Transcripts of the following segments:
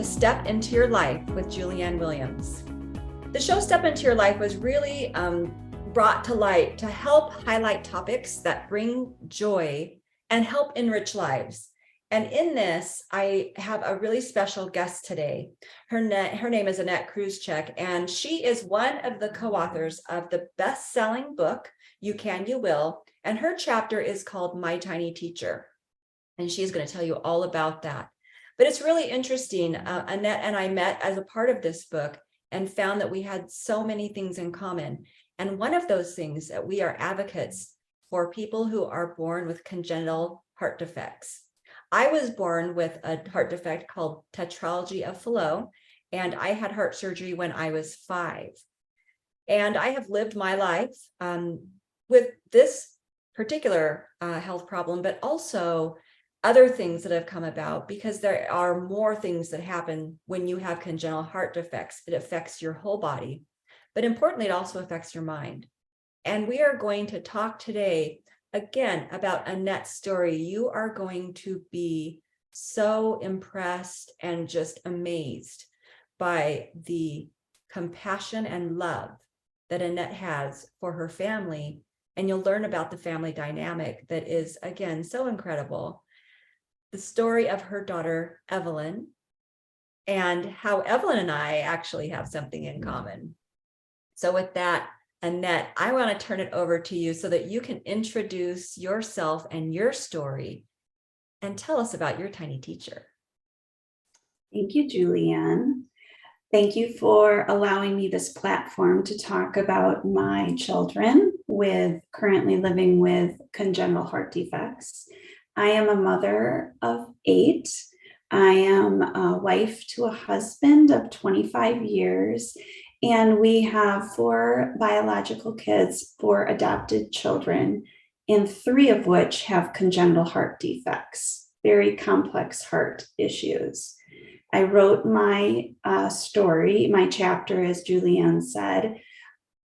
to Step Into Your Life with Julianne Williams. The show Step Into Your Life was really brought to light to help highlight topics that bring joy and help enrich lives. And in this, I have a really special guest today. Her name is Annette Kruschek, and she is one of the co-authors of the best-selling book, You Can, You Will, and her chapter is called My Tiny Teacher. And she's going to tell you all about that. But it's really interesting. Annette and I met as a part of this book and found that we had so many things in common. And one of those things that we are advocates for people who are born with congenital heart defects. I was born with a heart defect called tetralogy of Fallot, and I had heart surgery when I was 5. And I have lived my life with this particular health problem, but also other things that have come about, because there are more things that happen when you have congenital heart defects. It affects your whole body, but importantly, it also affects your mind. And we are going to talk today again about Annette's story. You are going to be so impressed and just amazed by the compassion and love that Annette has for her family. And you'll learn about the family dynamic that is, again, so incredible. The story of her daughter, Evelyn, and how Evelyn and I actually have something in common. So with that, Annette, I want to turn it over to you so that you can introduce yourself and your story and tell us about your tiny teacher. Thank you, Julianne. Thank you for allowing me this platform to talk about my children currently living with congenital heart defects. I am a mother of 8. I am a wife to a husband of 25 years, and we have 4 biological kids, 4 adopted children, and 3 of which have congenital heart defects, very complex heart issues. I wrote my story, my chapter, as Julianne said,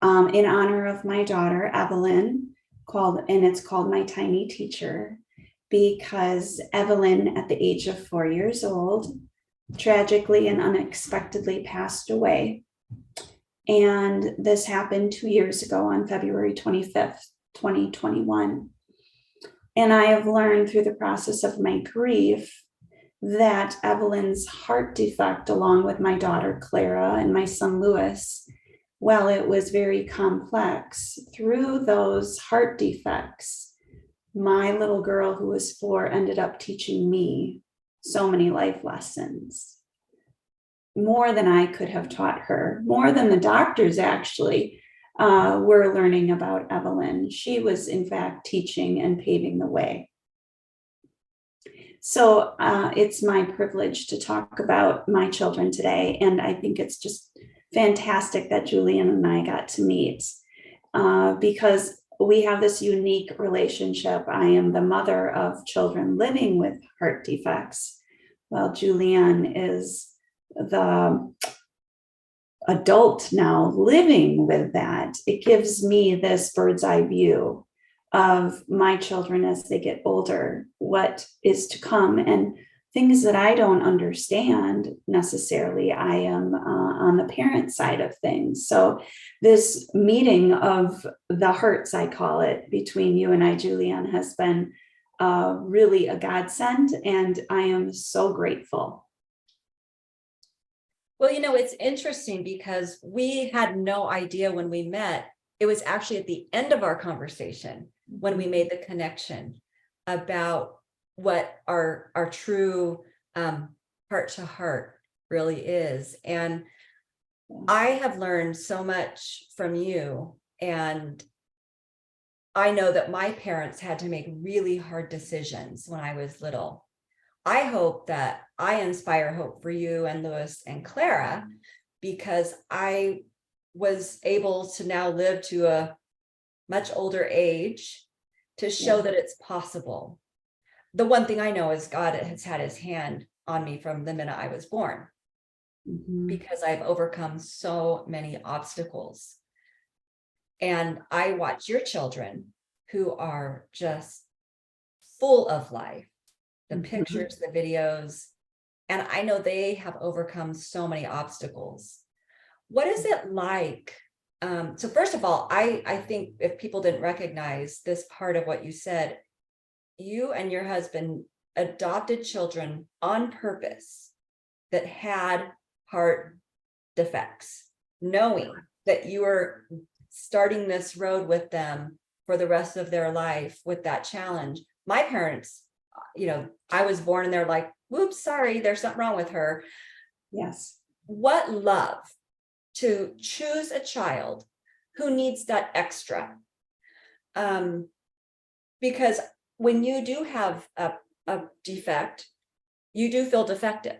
in honor of my daughter, Evelyn, and it's called My Tiny Teacher, because Evelyn, at the age of 4 years old, tragically and unexpectedly passed away. And this happened 2 years ago on February 25th, 2021. And I have learned through the process of my grief that Evelyn's heart defect, along with my daughter Clara and my son Louis, while it was very complex, through those heart defects, my little girl who was 4 ended up teaching me so many life lessons, more than I could have taught her, more than the doctors actually were learning about Evelyn. She was, in fact, teaching and paving the way. So it's my privilege to talk about my children today, and I think it's just fantastic that Julianne and I got to meet because we have this unique relationship. I am the mother of children living with heart defects, while Julianne is the adult now living with that. It gives me this bird's eye view of my children as they get older, what is to come, and things that I don't understand necessarily. I am on the parent side of things. So this meeting of the hearts, I call it, between you and I, Julianne, has been really a godsend, and I am so grateful. Well, it's interesting because we had no idea when we met. It was actually at the end of our conversation when we made the connection about what our true heart to heart really is. And I have learned so much from you. And I know that my parents had to make really hard decisions when I was little. I hope that I inspire hope for you and Louis and Clara, because I was able to now live to a much older age to show that it's possible. The one thing I know is God has had his hand on me from the minute I was born, because I've overcome so many obstacles. And I watch your children who are just full of life, the pictures, the videos, And I know they have overcome so many obstacles. What is it like? So first of all, I think if people didn't recognize this part of what you said, you and your husband adopted children on purpose that had heart defects, knowing that you were starting this road with them for the rest of their life with that challenge. My parents, I was born and they're like, whoops, sorry, there's something wrong with her. Yes. What love to choose a child who needs that extra. Because when you do have a defect, you do feel defective.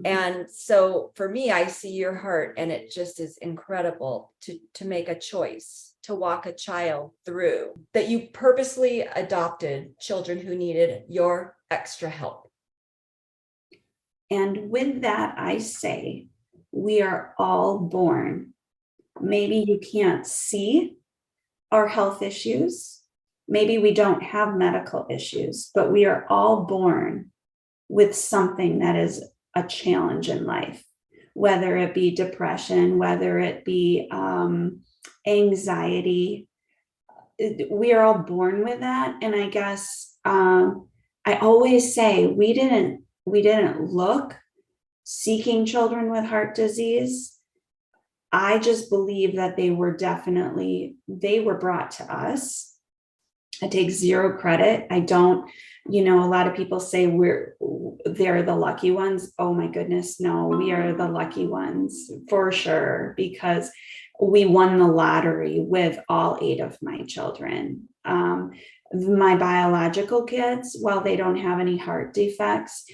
And so for me, I see your heart, and it just is incredible to make a choice to walk a child through that. You purposely adopted children who needed your extra help. And with that, I say, we are all born. Maybe you can't see our health issues. Maybe we don't have medical issues, but we are all born with something that is a challenge in life, whether it be depression, whether it be anxiety. We are all born with that. And I guess I always say we didn't look seeking children with heart disease. I just believe that they were brought to us. I take zero credit. I don't, a lot of people say they're the lucky ones. Oh my goodness, no, we are the lucky ones for sure, because we won the lottery with all 8 of my children. My biological kids, while they don't have any heart defects,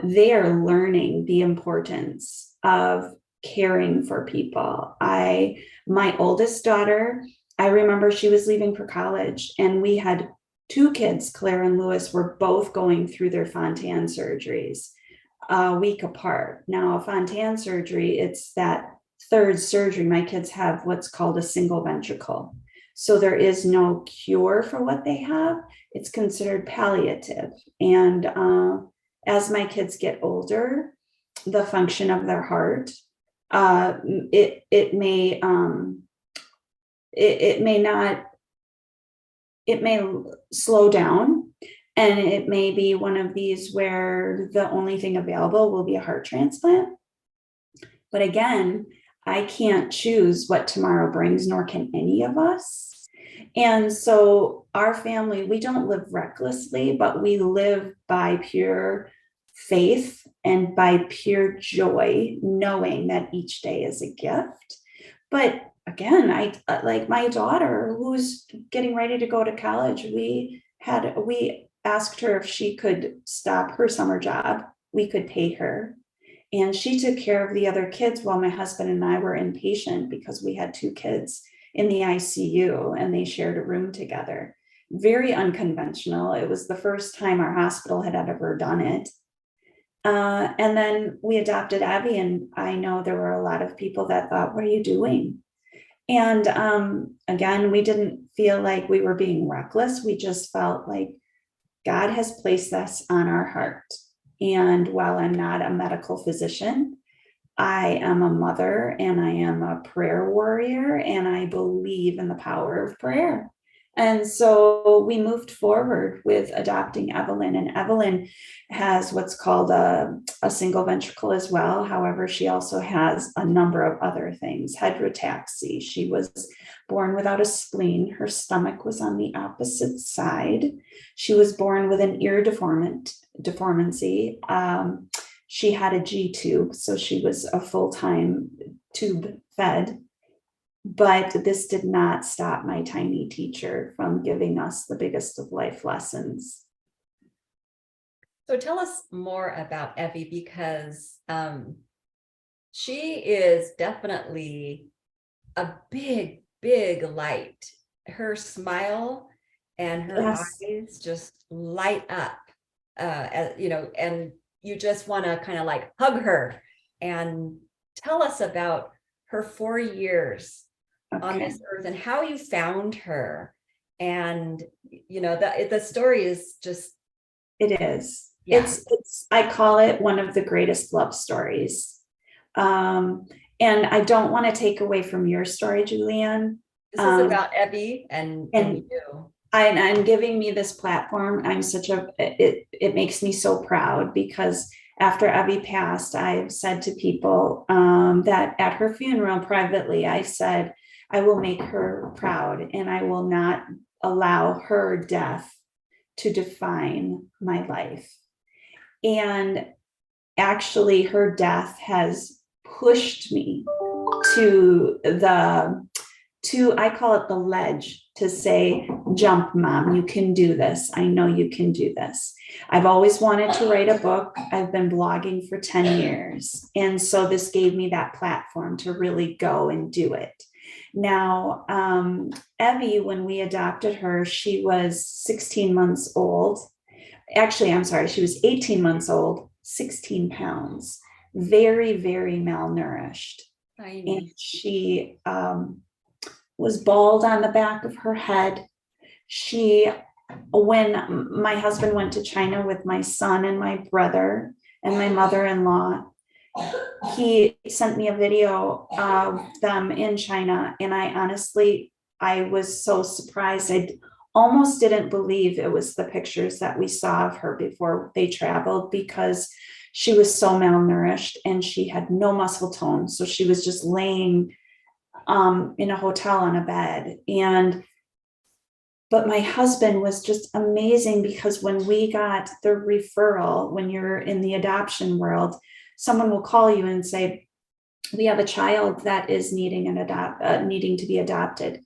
they are learning the importance of caring for people. My oldest daughter, I remember she was leaving for college, and we had 2 kids, Claire and Lewis, were both going through their Fontan surgeries a week apart. Now, a Fontan surgery, it's that 3rd surgery. My kids have what's called a single ventricle. So there is no cure for what they have. It's considered palliative. And as my kids get older, the function of their heart, it may slow down, and it may be one of these where the only thing available will be a heart transplant. But again, I can't choose what tomorrow brings, nor can any of us. And so our family, we don't live recklessly, but we live by pure faith and by pure joy, knowing that each day is a gift. But again, I like my daughter who's getting ready to go to college. We asked her if she could stop her summer job. We could pay her. And she took care of the other kids while my husband and I were inpatient, because we had 2 kids in the ICU and they shared a room together. Very unconventional. It was the first time our hospital had ever done it. And then we adopted Evie, and I know there were a lot of people that thought, what are you doing? And again, we didn't feel like we were being reckless. We just felt like God has placed this on our heart. And while I'm not a medical physician, I am a mother, and I am a prayer warrior, and I believe in the power of prayer. And so we moved forward with adopting Evelyn, and Evelyn has what's called a single ventricle as well. However, she also has a number of other things. Heterotaxy. She was born without a spleen. Her stomach was on the opposite side. She was born with an ear deformancy. She had a G tube, so she was a full-time tube fed. But this did not stop my tiny teacher from giving us the biggest of life lessons. So tell us more about Evie, because she is definitely a big, big light. Her smile and her eyes just light up, and you just want to kind of like hug her. And tell us about her 4 years on this earth and how you found her. And the story is just, it is Yeah. I call it one of the greatest love stories. And I don't want to take away from your story, Julianne. This is about Evie and And you. I'm giving me this platform. It makes me so proud because after Evie passed, I've said to people that at her funeral privately, I said, I will make her proud and I will not allow her death to define my life. And actually, her death has pushed me to I call it the ledge to say, jump, mom, you can do this. I know you can do this. I've always wanted to write a book. I've been blogging for 10 years. And so this gave me that platform to really go and do it. Now, Evie, when we adopted her, she was 16 months old. Actually, I'm sorry, she was 18 months old, 16 pounds, very, very malnourished. And she was bald on the back of her head. When my husband went to China with my son and my brother and my mother-in-law, he sent me a video of them in China. And I was so surprised. I almost didn't believe it was the pictures that we saw of her before they traveled, because she was so malnourished and she had no muscle tone. So she was just laying in a hotel on a bed. But my husband was just amazing, because when we got the referral, when you're in the adoption world, someone will call you and say, we have a child that is needing to be adopted.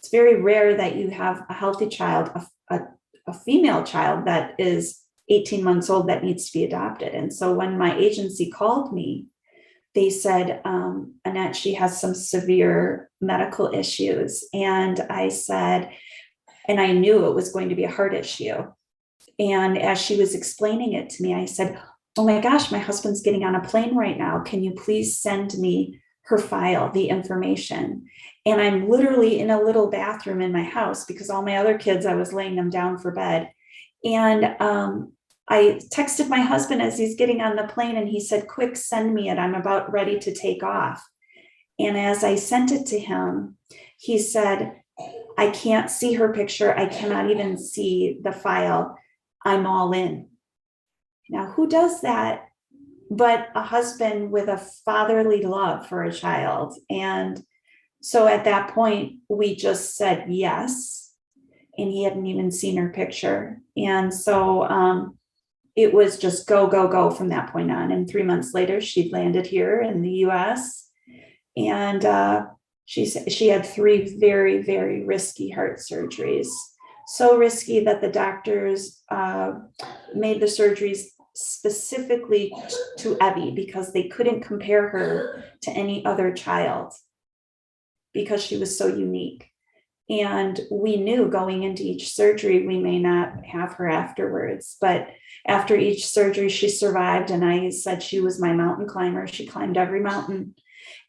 It's very rare that you have a healthy child, a female child that is 18 months old that needs to be adopted. And so when my agency called me, they said, Annette, she has some severe medical issues. And I said, and I knew it was going to be a heart issue. And as she was explaining it to me, I said, oh my gosh, my husband's getting on a plane right now. Can you please send me her file, the information? And I'm literally in a little bathroom in my house, because all my other kids, I was laying them down for bed. And I texted my husband as he's getting on the plane, and he said, quick, send me it. I'm about ready to take off. And as I sent it to him, he said, I can't see her picture. I cannot even see the file. I'm all in. Now, who does that but a husband with a fatherly love for a child? And so at that point, we just said yes. And he hadn't even seen her picture. And so it was just go, go, go from that point on. And 3 months later, she landed here in the US. And she had 3 very, very risky heart surgeries. So risky that the doctors made the surgeries specifically to Evie, because they couldn't compare her to any other child because she was so unique. And we knew going into each surgery, we may not have her afterwards, but after each surgery, she survived. And I said she was my mountain climber. She climbed every mountain,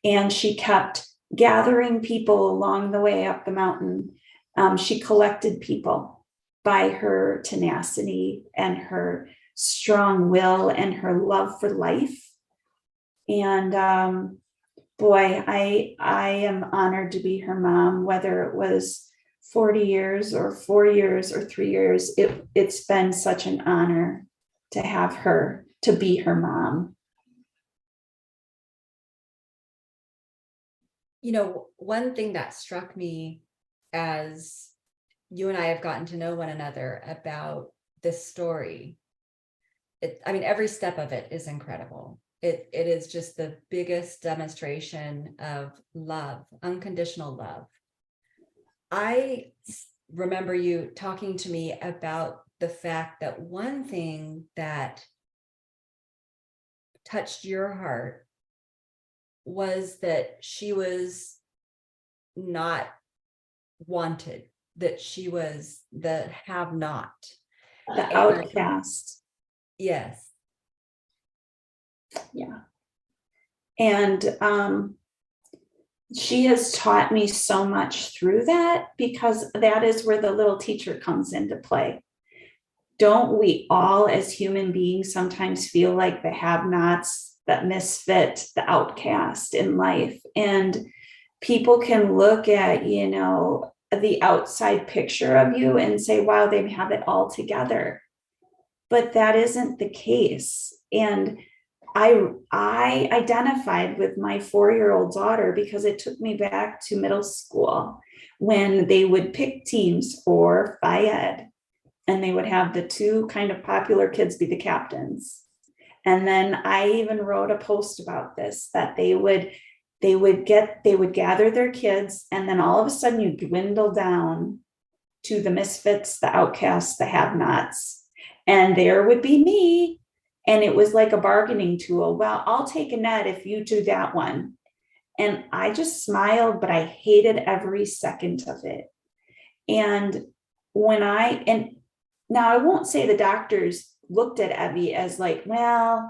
and she kept gathering people along the way up the mountain. She collected people by her tenacity and her strong will and her love for life. And boy, I am honored to be her mom, whether it was 40 years or 4 years or 3 years. It's been such an honor to have her, to be her mom. You know, one thing that struck me as you and I have gotten to know one another about this story, every step of it is incredible. It is just the biggest demonstration of love, unconditional love. I remember you talking to me about the fact that one thing that touched your heart was that she was not wanted, that she was the have not. The outcast. Yes. Yeah. And she has taught me so much through that, because that is where the little teacher comes into play. don't we all as human beings sometimes feel like the have-nots, that misfit, the outcast in life? And people can look at, the outside picture of you and say, wow, they have it all together. But that isn't the case. And I identified with my 4-year-old daughter because it took me back to middle school when they would pick teams for Phi Ed, and they would have the two kind of popular kids be the captains. And then I even wrote a post about this, that they would gather their kids, and then all of a sudden you dwindle down to the misfits, the outcasts, the have-nots, and there would be me. And it was like a bargaining tool. Well, I'll take Annette if you do that one. And I just smiled, but I hated every second of it. And now I won't say the doctors looked at Evie as like, well,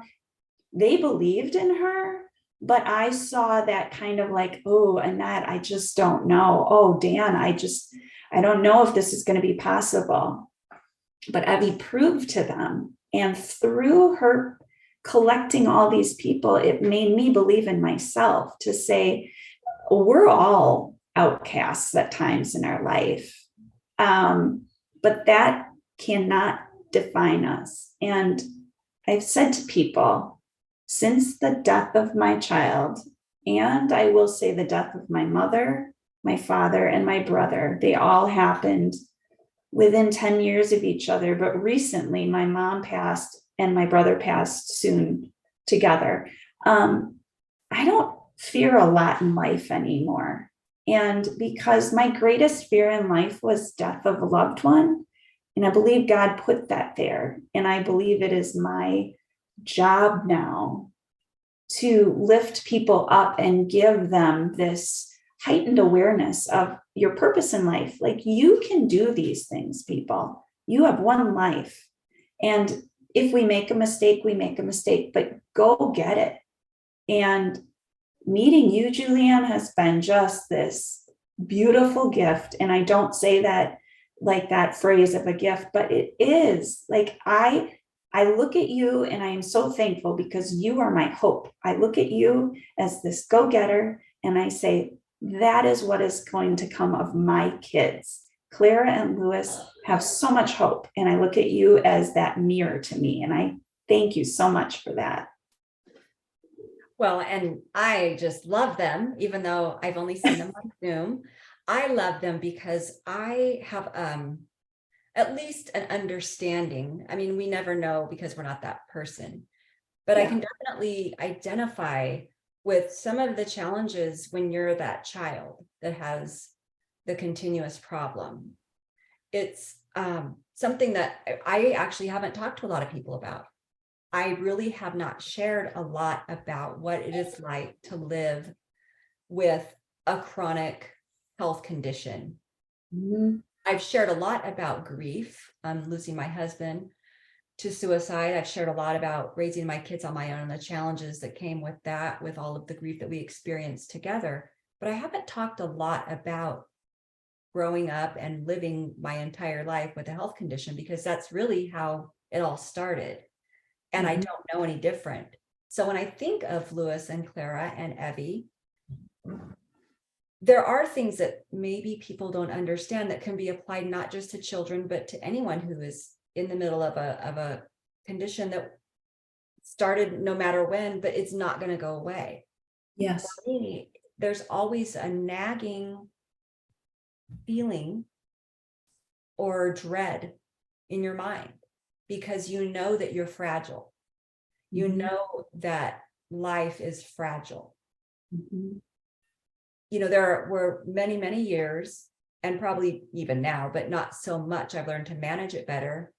they believed in her, but I saw that kind of like, oh, Annette, I just don't know. Oh, Dan, I don't know if this is going to be possible. But Evie proved to them. And through her collecting all these people, it made me believe in myself to say, we're all outcasts at times in our life. But that cannot define us. And I've said to people, since the death of my child, and I will say the death of my mother, my father, and my brother, they all happened within 10 years of each other. But recently my mom passed and my brother passed soon together. I don't fear a lot in life anymore. And because my greatest fear in life was death of a loved one. And I believe God put that there. And I believe it is my job now to lift people up and give them this heightened awareness of your purpose in life. Like, you can do these things, people. You have one life. And if we make a mistake, we make a mistake, but go get it. And meeting you, Julianne, has been just this beautiful gift. And I don't say that like that phrase of a gift, but it is like, I look at you and I am so thankful because you are my hope. I look at you as this go-getter and I say, that is what is going to come of my kids. Clara and Lewis have so much hope. And I look at you as that mirror to me. And I thank you so much for that. Well, and I just love them, even though I've only seen them on Zoom. I love them because I have at least an understanding. I mean, we never know because we're not that person, but I can definitely identify with some of the challenges when you're that child that has the continuous problem. It's something that I actually haven't talked to a lot of people about. I really have not shared a lot about what it is like to live with a chronic health condition. Mm-hmm. I've shared a lot about grief, losing my husband to suicide. I've shared a lot about raising my kids on my own and the challenges that came with that, with all of the grief that we experienced together. But I haven't talked a lot about growing up and living my entire life with a health condition, because that's really how it all started. And I don't know any different. So when I think of Lewis and Clara and Evie, there are things that maybe people don't understand that can be applied not just to children, but to anyone who is in the middle of a condition that started no matter when, but it's not going to go away. Yes. For me, there's always a nagging feeling or dread in your mind, because you know that you're fragile. You know that life is fragile. You know, there were many, many years, and probably even now, but not so much, I've learned to manage it better,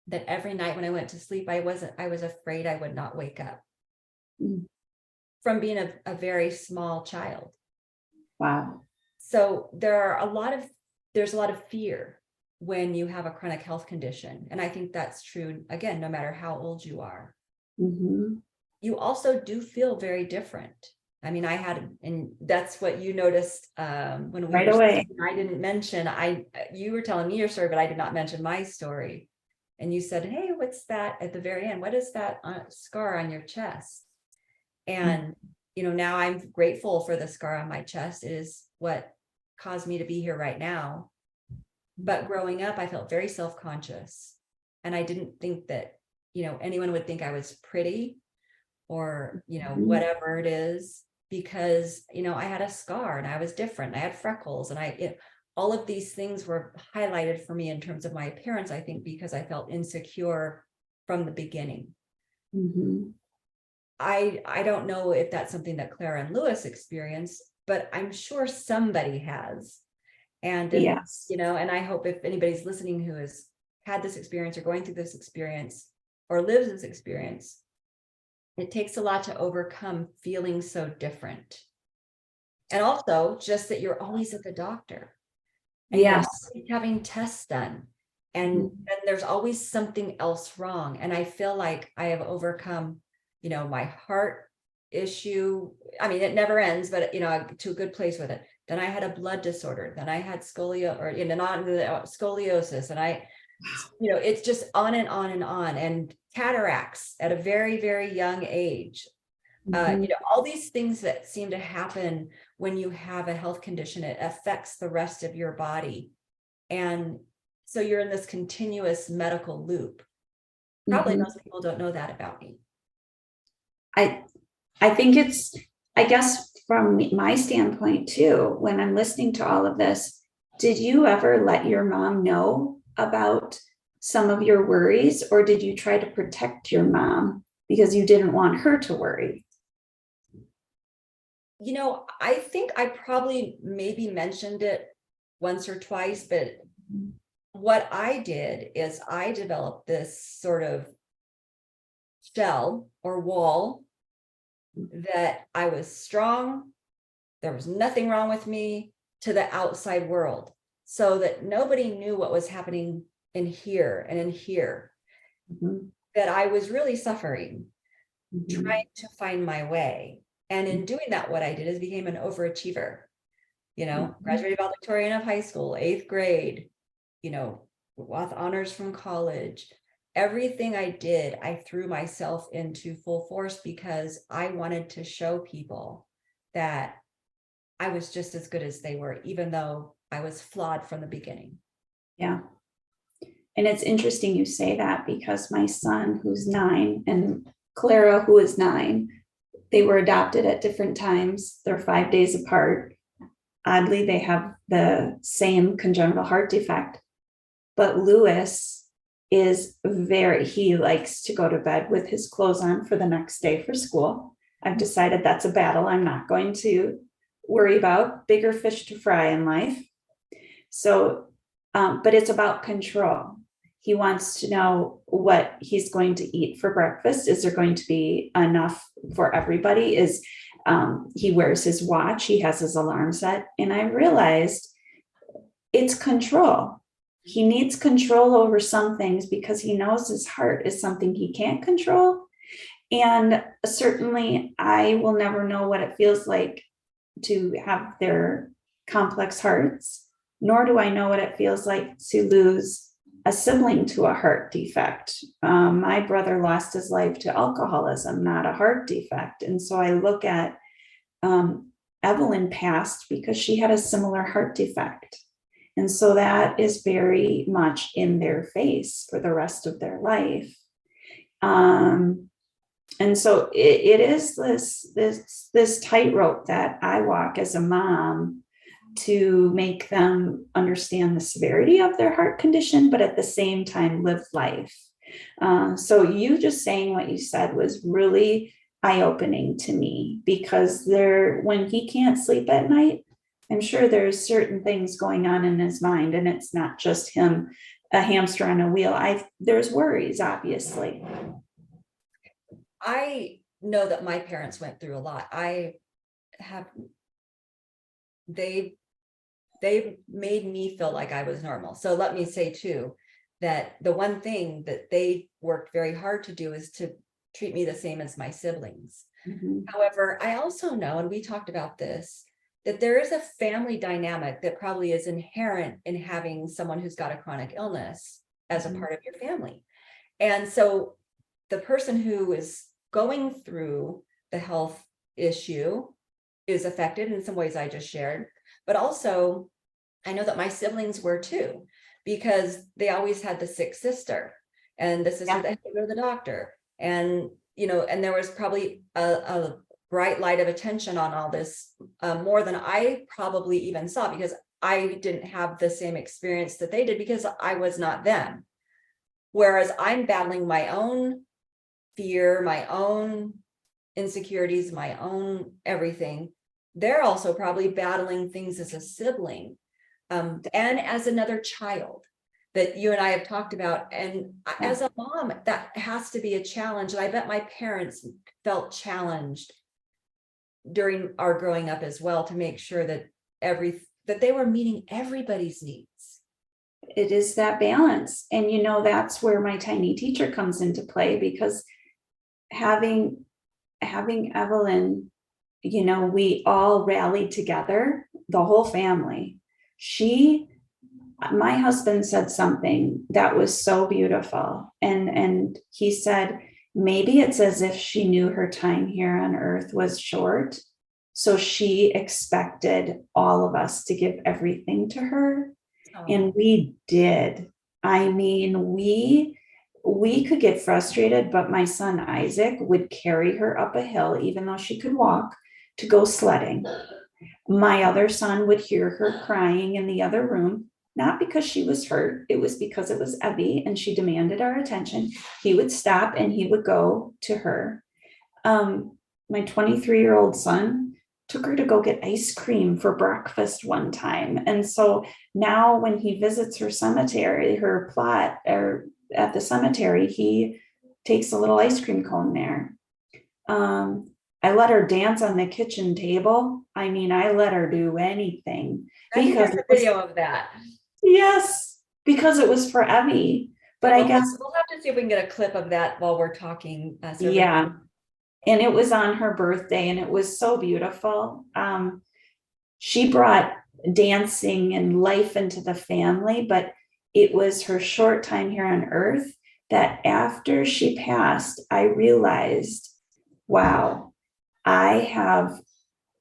that every night when I went to sleep, I was afraid I would not wake up from being a very small child. Wow. So there's a lot of fear when you have a chronic health condition. And I think that's true, again, no matter how old you are. You also do feel very different. I mean, and that's what you noticed when we right away. I didn't mention, you were telling me your story, but I did not mention my story. and you said, hey, what's that at the very end? What is that scar on your chest? And, now I'm grateful for the scar on my chest. It is what caused me to be here right now. But growing up, I felt very self-conscious. And I didn't think that, anyone would think I was pretty or, whatever it is, because, I had a scar and I was different. I had freckles and all of these things were highlighted for me in terms of my appearance, I think, because I felt insecure from the beginning. Mm-hmm. I don't know if that's something that Clara and Lewis experienced, but I'm sure somebody has. And if, Yes. and I hope if anybody's listening who has had this experience or going through this experience or lives this experience, it takes a lot to overcome feeling so different. And also just that you're always at the doctor. And Yes. you're always having tests done. And there's always something else wrong. And I feel like I have overcome, my heart issue. I mean, it never ends, but, to a good place with it. Then I had a blood disorder. Then I had scoliosis. And it's just on and on and on. And cataracts at a very, very young age. All these things that seem to happen when you have a health condition, it affects the rest of your body. And so you're in this continuous medical loop. Probably most people don't know that about me. I think it's, I guess from my standpoint too, when I'm listening to all of this, did you ever let your mom know about some of your worries, or did you try to protect your mom because you didn't want her to worry? I think I probably maybe mentioned it once or twice, but what I did is I developed this sort of shell or wall that I was strong. There was nothing wrong with me to the outside world, so that nobody knew what was happening in here and in here, that I was really suffering, trying to find my way. And in doing that, what I did is became an overachiever, graduated valedictorian of high school, 8th grade, with honors from college. Everything I did, I threw myself into full force because I wanted to show people that I was just as good as they were, even though I was flawed from the beginning. Yeah. And it's interesting you say that, because my son, who's 9, and Clara, who is 9, they were adopted at different times. They're 5 days apart. Oddly, they have the same congenital heart defect. But Lewis he likes to go to bed with his clothes on for the next day for school. I've decided that's a battle I'm not going to worry about. Bigger fish to fry in life. So, but it's about control. He wants to know what he's going to eat for breakfast. Is there going to be enough for everybody? He wears his watch, he has his alarm set. And I realized it's control. He needs control over some things because he knows his heart is something he can't control. And certainly I will never know what it feels like to have their complex hearts, nor do I know what it feels like to lose a sibling to a heart defect. My brother lost his life to alcoholism, not a heart defect. And so I look at Evelyn passed because she had a similar heart defect. And so that is very much in their face for the rest of their life. And so it is this tightrope that I walk as a mom to make them understand the severity of their heart condition, but at the same time live life. So you just saying what you said was really eye-opening to me, because when he can't sleep at night, I'm sure there's certain things going on in his mind, and it's not just him, a hamster on a wheel. There's worries, obviously. I know that my parents went through a lot. They've made me feel like I was normal. So let me say too, that the one thing that they worked very hard to do is to treat me the same as my siblings. However, I also know, and we talked about this, that there is a family dynamic that probably is inherent in having someone who's got a chronic illness as a part of your family. And so the person who is going through the health issue is affected in some ways I just shared, but also I know that my siblings were too, because they always had the sick sister and the sister that had to go to the doctor. And, and there was probably a bright light of attention on all this, more than I probably even saw, because I didn't have the same experience that they did because I was not them. Whereas I'm battling my own fear, my own insecurities, my own everything. They're also probably battling things as a sibling, and as another child that you and I have talked about. And as a mom, that has to be a challenge. And I bet my parents felt challenged during our growing up as well, to make sure that that they were meeting everybody's needs. It is that balance. And that's where my tiny teacher comes into play, because having Evelyn, we all rallied together, the whole family. My husband said something that was so beautiful. And he said, maybe it's as if she knew her time here on earth was short. So she expected all of us to give everything to her. Oh. And we did. I mean, we could get frustrated, but my son Isaac would carry her up a hill, even though she could walk, to go sledding. My other son would hear her crying in the other room, not because she was hurt. It was because it was Evie and she demanded our attention. He would stop and he would go to her. My 23-year-old son took her to go get ice cream for breakfast one time. And so now when he visits her cemetery, her plot, or at the cemetery, he takes a little ice cream cone there. I let her dance on the kitchen table. I mean, I let her do anything. I think there's a video of that. Yes, because it was for Evie. But I guess we'll have to see if we can get a clip of that while we're talking. Yeah. And it was on her birthday and it was so beautiful. She brought dancing and life into the family, but it was her short time here on earth that after she passed, I realized, wow, I have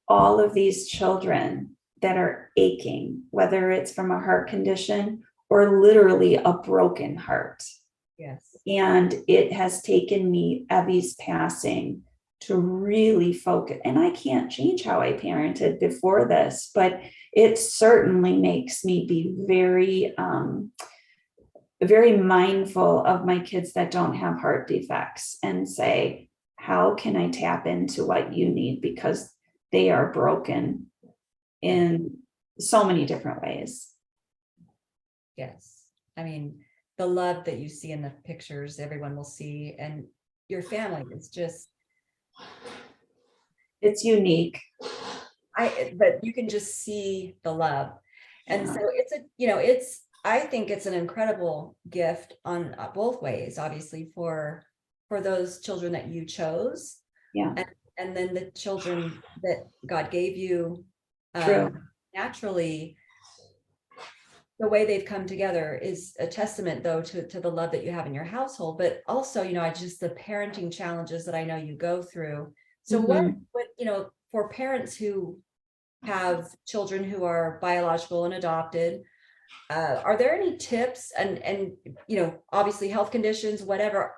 all of these children that are aching, whether it's from a heart condition or literally a broken heart. Yes. And it has taken me, Evie's passing, to really focus. And I can't change how I parented before this, but it certainly makes me be very, very mindful of my kids that don't have heart defects and say, how can I tap into what you need? Because they are broken in so many different ways. Yes. I mean, the love that you see in the pictures, everyone will see, and your family is just, it's unique. But you can just see the love. And so I think it's an incredible gift on both ways, obviously for those children that you chose. Yeah. And then the children that God gave you, naturally, the way they've come together is a testament, though, to the love that you have in your household, but also, just the parenting challenges that I know you go through. So what, for parents who have children who are biological and adopted, are there any tips and obviously health conditions, whatever,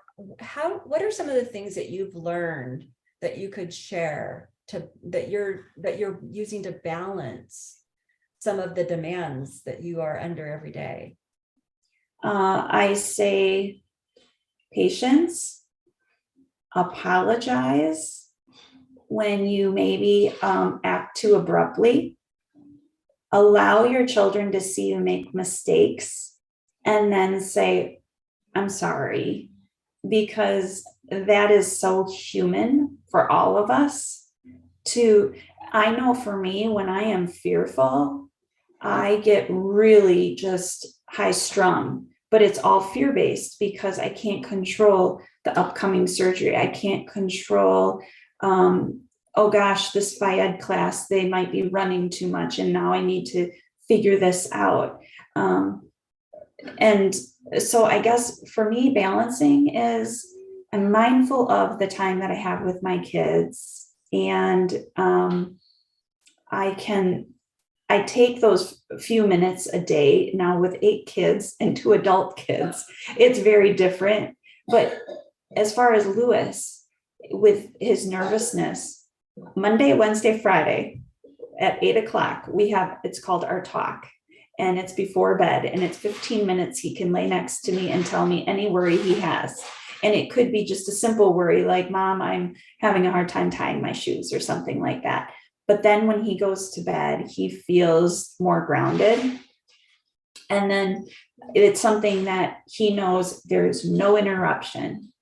what are some of the things that you've learned that you could share that you're using to balance some of the demands that you are under every day? I say patience, apologize when you maybe act too abruptly, allow your children to see you make mistakes, and then say, I'm sorry, because that is so human for all of us. I know for me, when I am fearful, I get really just high strung, but it's all fear-based because I can't control the upcoming surgery. I can't control, oh gosh, this Phy Ed class, they might be running too much and now I need to figure this out. And so I guess for me, balancing is I'm mindful of the time that I have with my kids, and I can I take those few minutes a day now with 8 kids and 2 adult kids. It's very different. But as far as Lewis, with his nervousness, Monday, Wednesday, Friday at 8 o'clock, it's called our talk. And it's before bed, and it's 15 minutes. He can lay next to me and tell me any worry he has. And it could be just a simple worry like, Mom, I'm having a hard time tying my shoes, or something like that. But then when he goes to bed, he feels more grounded. And then it's something that he knows there's no interruption.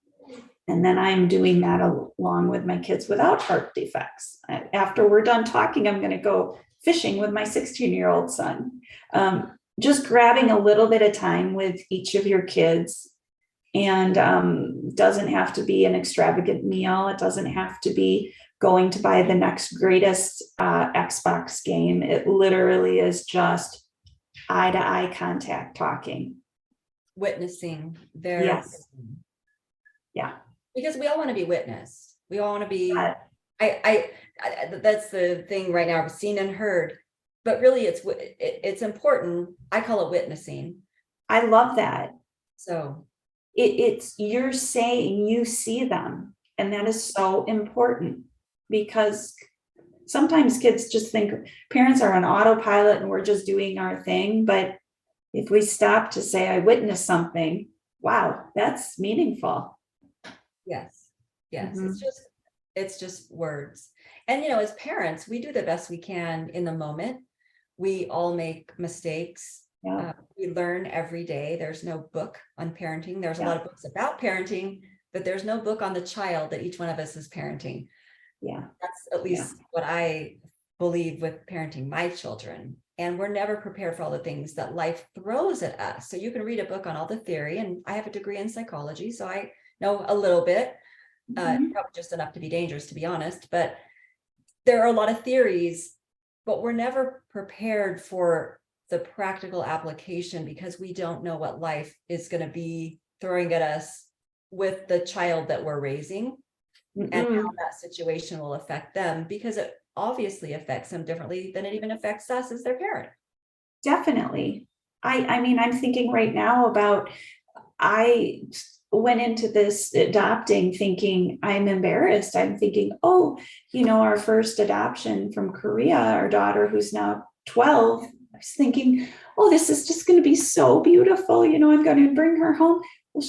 And then I'm doing that along with my kids without heart defects. After we're done talking, I'm going to go fishing with my 16-year-old son. Just grabbing a little bit of time with each of your kids, and doesn't have to be an extravagant meal. It doesn't have to be going to buy the next greatest Xbox game. It literally is just eye to eye contact, talking. Witnessing their. Yes. Yeah. Because we all want to be witnessed. We all want to be, Uh, I that's the thing right now, seen and heard, but really it's important. I call it witnessing. I love that. So It's you're saying you see them, and that is so important, because sometimes kids just think parents are on autopilot and we're just doing our thing. But if we stop to say, I witnessed something, wow, that's meaningful. yes, Mhm. it's just words. And as parents, we do the best we can in the moment. We all make mistakes. Yeah. We learn every day. There's no book on parenting. There's a Yeah. lot of books about parenting, but there's no book on the child that each one of us is parenting. Yeah. That's at least what I believe with parenting my children. And we're never prepared for all the things that life throws at us. So you can read a book on all the theory, and I have a degree in psychology, so I know a little bit, Mhm. probably just enough to be dangerous, to be honest. But there are a lot of theories, but we're never prepared for the practical application, because we don't know what life is going to be throwing at us with the child that we're raising, and how that situation will affect them, because it obviously affects them differently than it even affects us as their parent. Definitely. I mean, I'm thinking right now about, I went into this adopting thinking I'm embarrassed. I'm thinking, oh, our first adoption from Korea, our daughter who's now 12, I was thinking, oh, this is just going to be so beautiful. I'm going to bring her home. Well,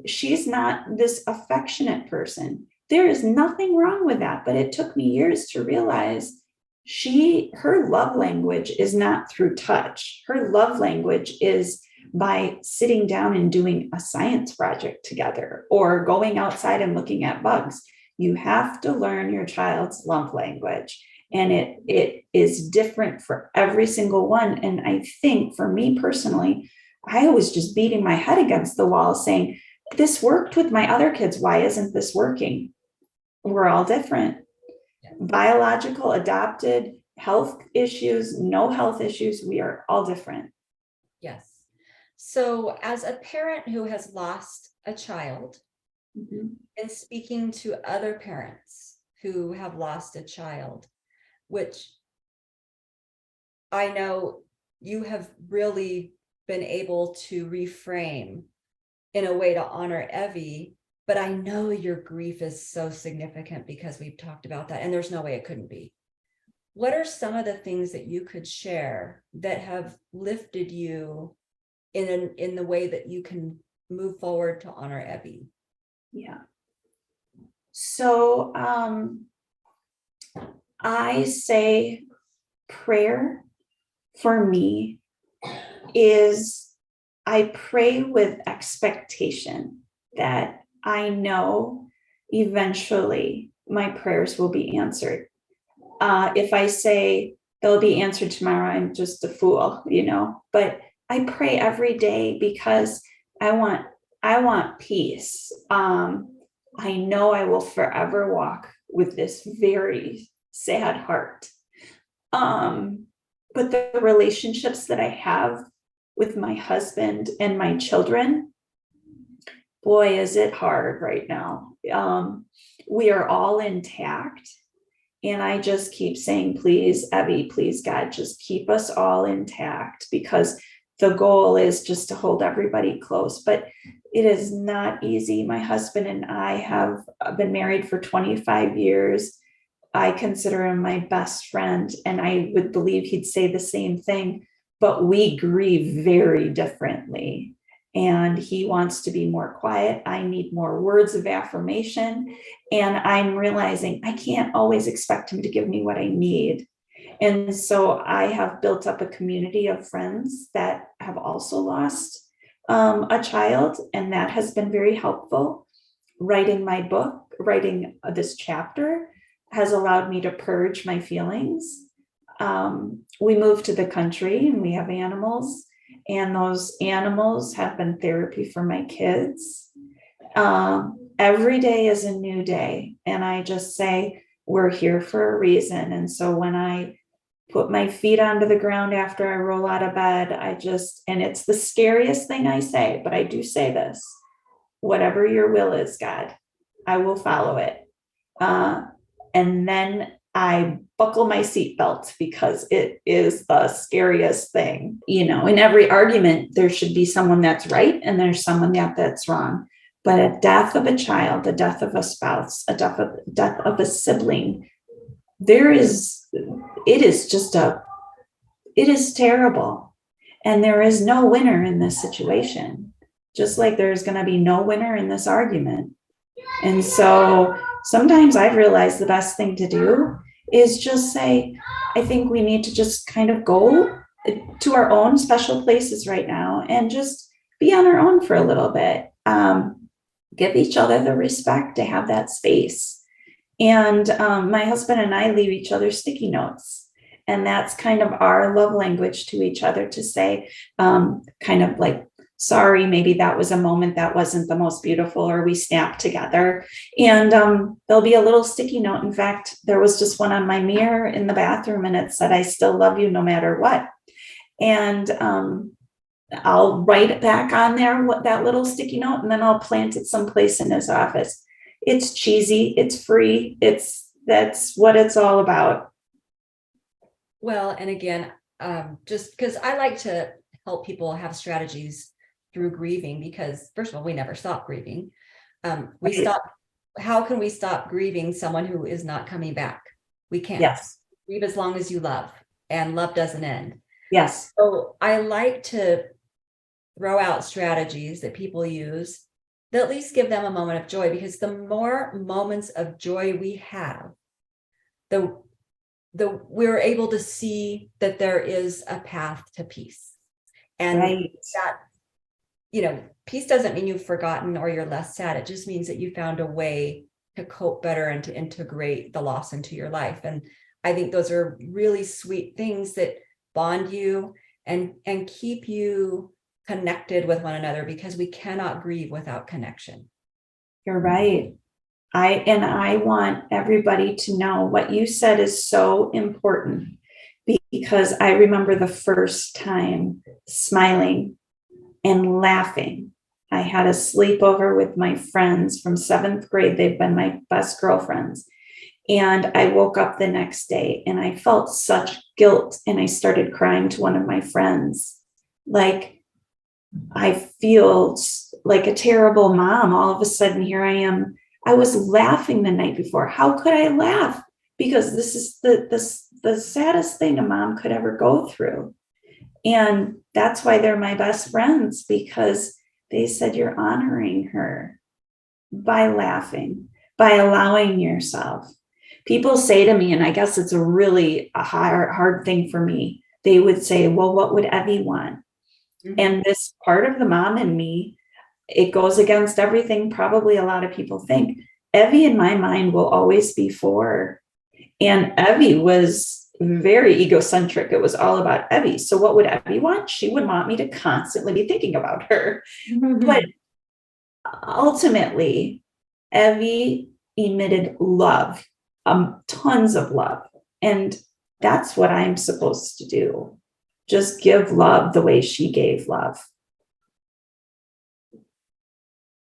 she's not this affectionate person. There is nothing wrong with that, but it took me years to realize her love language is not through touch. Her love language is by sitting down and doing a science project together, or going outside and looking at bugs. You have to learn your child's love language, and it is different for every single one. And I think for me personally, I was just beating my head against the wall saying, this worked with my other kids, why isn't this working? We're all different. Biological, adopted, health issues, no health issues, we are all different. Yes. So as a parent who has lost a child, and speaking to other parents who have lost a child, which I know you have really been able to reframe in a way to honor Evie, but I know your grief is so significant because we've talked about that, and there's no way it couldn't be. What are some of the things that you could share that have lifted you in the way that you can move forward to honor Evie? Yeah. So I say prayer for me is, I pray with expectation that I know eventually my prayers will be answered. If I say they'll be answered tomorrow, I'm just a fool, but I pray every day because I want peace. I know I will forever walk with this very sad heart. But the relationships that I have with my husband and my children, boy, is it hard right now. We are all intact. And I just keep saying, please, Evie, please, God, just keep us all intact, because the goal is just to hold everybody close. But it is not easy. My husband and I have been married for 25 years. I consider him my best friend, and I would believe he'd say the same thing, but we grieve very differently. And he wants to be more quiet. I need more words of affirmation. And I'm realizing I can't always expect him to give me what I need. And so I have built up a community of friends that have also lost a child, and that has been very helpful. Writing my book, writing this chapter has allowed me to purge my feelings. We moved to the country and we have animals, and those animals have been therapy for my kids. Every day is a new day. And I just say, we're here for a reason. And so when I put my feet onto the ground after I roll out of bed, and it's the scariest thing I say, but I do say this: whatever your will is, God, I will follow it. And then I buckle my seatbelt, because it is the scariest thing. In every argument, there should be someone that's right and there's someone that's wrong. But a death of a child, a death of a spouse, a death of a sibling, it is terrible. And there is no winner in this situation, just like there's going to be no winner in this argument. And so sometimes I've realized the best thing to do is just say, I think we need to just kind of go to our own special places right now and just be on our own for a little bit. Give each other the respect to have that space. And my husband and I leave each other sticky notes. And that's kind of our love language to each other, to say, kind of like, sorry, maybe that was a moment that wasn't the most beautiful, or we snapped together. And there'll be a little sticky note. In fact, there was just one on my mirror in the bathroom, and it said, I still love you no matter what. And I'll write it back on there, that little sticky note, and then I'll plant it someplace in his office. It's cheesy, it's free, that's what it's all about. Well, and again, just because I like to help people have strategies through grieving, because first of all, we never stop grieving. How can we stop grieving someone who is not coming back? We can't. Yes. Grieve as long as you love, and love doesn't end. Yes. So I like to throw out strategies that people use that at least give them a moment of joy, because the more moments of joy we have, we're able to see that there is a path to peace. And right. That, peace doesn't mean you've forgotten or you're less sad. It just means that you found a way to cope better and to integrate the loss into your life. And I think those are really sweet things that bond you and keep you connected with one another, because we cannot grieve without connection. You're right. I want everybody to know what you said is so important, because I remember the first time smiling and laughing. I had a sleepover with my friends from 7th grade. They've been my best girlfriends. And I woke up the next day and I felt such guilt, and I started crying to one of my friends. Like, I feel like a terrible mom. All of a sudden, here I am. I was laughing the night before. How could I laugh? Because this is the saddest thing a mom could ever go through. And that's why they're my best friends, because they said you're honoring her by laughing, by allowing yourself. People say to me, and I guess it's a hard thing for me, they would say, well, what would Evie want? Mm-hmm. And this part of the mom in me, it goes against everything probably a lot of people think. Evie in my mind will always be for. And Evie was very egocentric. It was all about Evie. So what would Evie want? She would want me to constantly be thinking about her. Mm-hmm. But ultimately, Evie emitted love, tons of love. And that's what I'm supposed to do. just give love the way she gave love.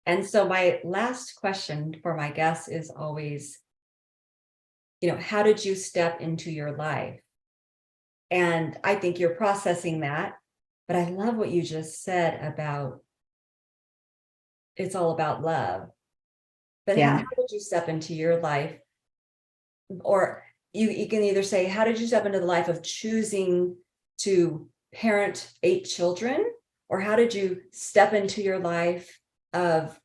And so my last question for my guests is always, how did you step into your life? And I think you're processing that, but I love what you just said about it's all about love. But Yeah. how did you step into your life? Or you can either say, how did you step into the life of choosing to parent 8 children? Or how did you step into your life of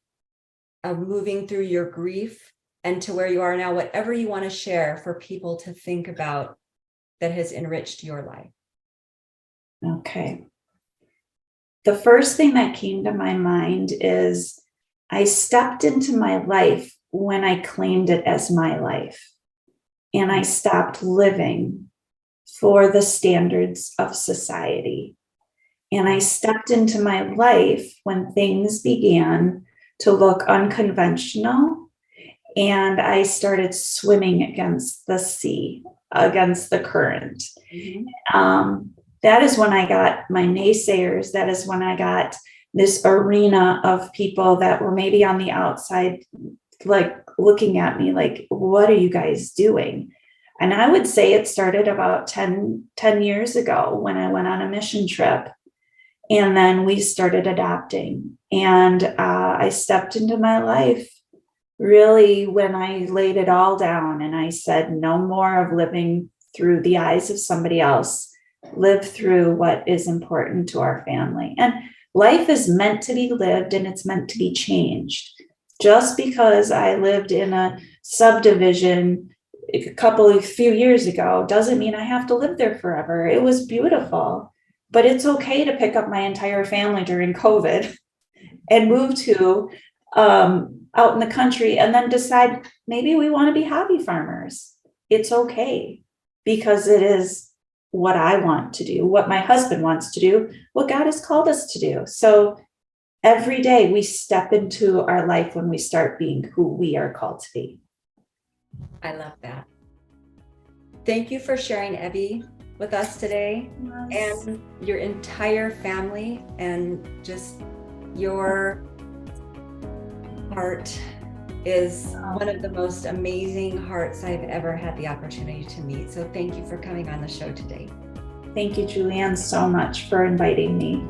moving through your grief and to where you are now, whatever you want to share for people to think about that has enriched your life? Okay. The first thing that came to my mind is I stepped into my life when I claimed it as my life. And I stopped living for the standards of society. And I stepped into my life when things began to look unconventional. And I started swimming against the sea, against the current. That is when I got my naysayers. That is when I got this arena of people that were maybe on the outside, like looking at me like, what are you guys doing? And I would say it started about 10 years ago when I went on a mission trip. And then we started adopting. And I stepped into my life really when I laid it all down and I said, no more of living through the eyes of somebody else. Live through what is important to our family. And life is meant to be lived and it's meant to be changed. Just because I lived in a subdivision a few years ago doesn't mean I have to live there forever. It was beautiful, but it's okay to pick up my entire family during COVID and move to out in the country and then decide maybe we want to be hobby farmers. It's okay because it is what I want to do, what my husband wants to do, what God has called us to do. So every day we step into our life when we start being who we are called to be. I love that. Thank you for sharing, Evie, with us today. Yes. And your entire family and just your heart is one of the most amazing hearts I've ever had the opportunity to meet. So thank you for coming on the show today. Thank you, Julianne, so much for inviting me.